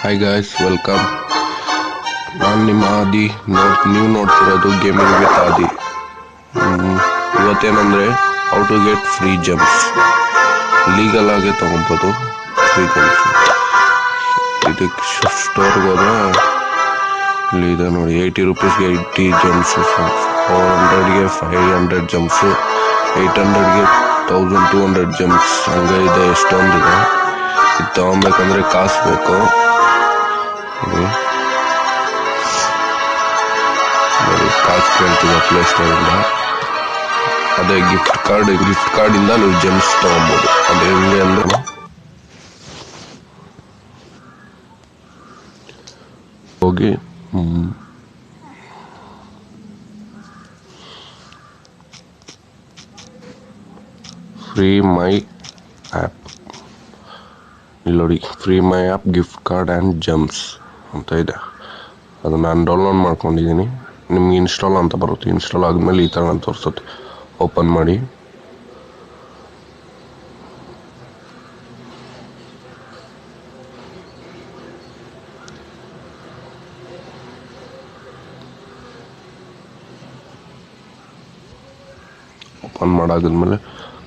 Hi guys, welcome. ನಾನು ನಿಮ್ಮ ಆದಿ. ನೀವು ನೋಡ್ತಿರೋದು ಗೇಮಿಂಗ್ ವಿತ್ ಆದಿ. ಇವತ್ತೇನಂದರೆ how to get free jumps. Legal ಆಗಿ ತೊಗೊಬೋದು ಫ್ರೀ ಜಂಪ್ಸ್. ಇದಕ್ಕೆ ಸ್ಟೋರ್ಗೆ ಹೋದ್ರೆ ಇಲ್ಲಿ ಇದೆ ನೋಡಿ, 80 ರೂಪೀಸ್ಗೆ 80 ಜಂಪ್ಸು, 400ಗೆ 500 ಜಂಪ್ಸು, 800ಗೆ 1200 ಜಂಪ್ಸ್. ಹಂಗೆ ಇದೆ, ಎಷ್ಟೊಂದಿದೆ. ಇದು ತೊಗೊಬೇಕಂದ್ರೆ ಕಾಸು ಬೇಕು. ನೋಡಿ, ಕಾಸು ಕೇಳ್ತಿದೆ ಪ್ಲೇಸ್ಟೋರಿಂದ. ಅದೇ ಗಿಫ್ಟ್ ಕಾರ್ಡಿಂದ ನೀವು ಜೆಮ್ಸ್ ತೊಗೊಬೋದು. ಅದು ಹೆಂಗೆ ಅಂದ್ರೆ, ಹೋಗಿ ಫ್ರೀ ಮೈ ಆ್ಯಪ್, ಇಲ್ಲಿ ನೋಡಿ, free my app gift card and gems ಅಂತ ಇದೆ. ಅದು ನಾನು ಡೌನ್ಲೋಡ್ ಮಾಡ್ಕೊಂಡಿದ್ದೀನಿ. ನಿಮ್ಗೆ ಇನ್ಸ್ಟಾಲ್ ಅಂತ ಬರುತ್ತೆ. ಇನ್ಸ್ಟಾಲ್ ಆದಮೇಲೆ ಈ ಥರ ತೋರಿಸುತ್ತೆ. ಓಪನ್ ಮಾಡಿ. ಓಪನ್ ಮಾಡಾದ್ಮೇಲೆ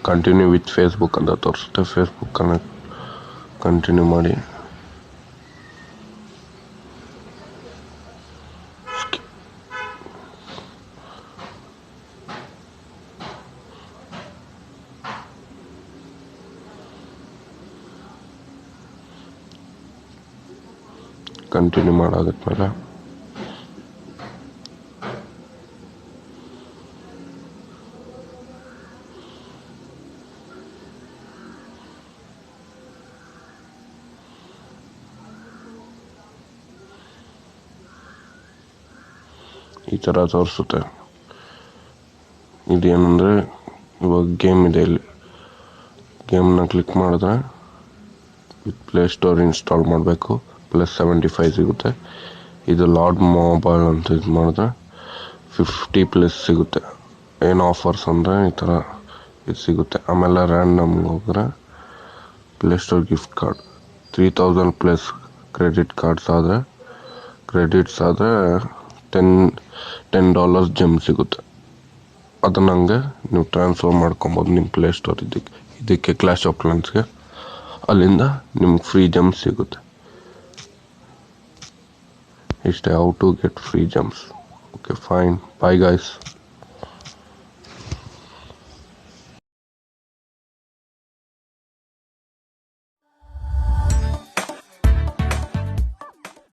ಕಂಟಿನ್ಯೂ ವಿತ್ ಫೇಸ್ಬುಕ್ ಅಂತ ತೋರಿಸುತ್ತೆ. ಫೇಸ್ಬುಕ್ ಕನೆಕ್ಟ್ ಕಂಟಿನ್ಯೂ ಮಾಡಿ. ಕಂಟಿನ್ಯೂ ಮಾಡಾದ್ಮೇಲೆ ಈ ಥರ ತೋರಿಸುತ್ತೆ. ಇದೇನೆಂದರೆ, ಇವಾಗ ಗೇಮ್ ಇದೆ. ಇಲ್ಲಿ ಗೇಮ್ನ ಕ್ಲಿಕ್ ಮಾಡಿದ್ರೆ ವಿತ್ ಪ್ಲೇಸ್ಟೋರ್ ಇನ್ಸ್ಟಾಲ್ ಮಾಡಬೇಕು. +75 ಸಿಗುತ್ತೆ. ಇದು ಲಾರ್ಡ್ ಮೊಬೈಲ್ ಅಂತ ಇದು ಮಾಡಿದ್ರೆ 50+ ಸಿಗುತ್ತೆ. ಏನು ಆಫರ್ಸ್ ಅಂದರೆ ಈ ಥರ ಇದು ಸಿಗುತ್ತೆ. ಆಮೇಲೆ ರ್ಯಾಂಡಮ್ಗೆ ಹೋದರೆ ಪ್ಲೇಸ್ಟೋರ್ ಗಿಫ್ಟ್ ಕಾರ್ಡ್ 3000+ ಕ್ರೆಡಿಟ್ಸ್ ಆದರೆ $10 ಜೆಮ್ ಸಿಗುತ್ತೆ. ಅದನ್ನ ಹಂಗೆ ನೀವು ಟ್ರಾನ್ಸ್ಫರ್ ಮಾಡ್ಕೊಬೋದು ನಿಮ್ಮ ಪ್ಲೇಸ್ಟೋರ್ ಇದಕ್ಕೆ ಕ್ಲಾಶ್ ಆಫ್ ಕ್ಲಾನ್ಸ್ಗೆ. ಅಲ್ಲಿಂದ ನಿಮ್ಗೆ ಫ್ರೀ ಜೆಮ್ಸ್ ಸಿಗುತ್ತೆ. ಇಷ್ಟೇ, how to get free gems. Okay, fine. Bye guys.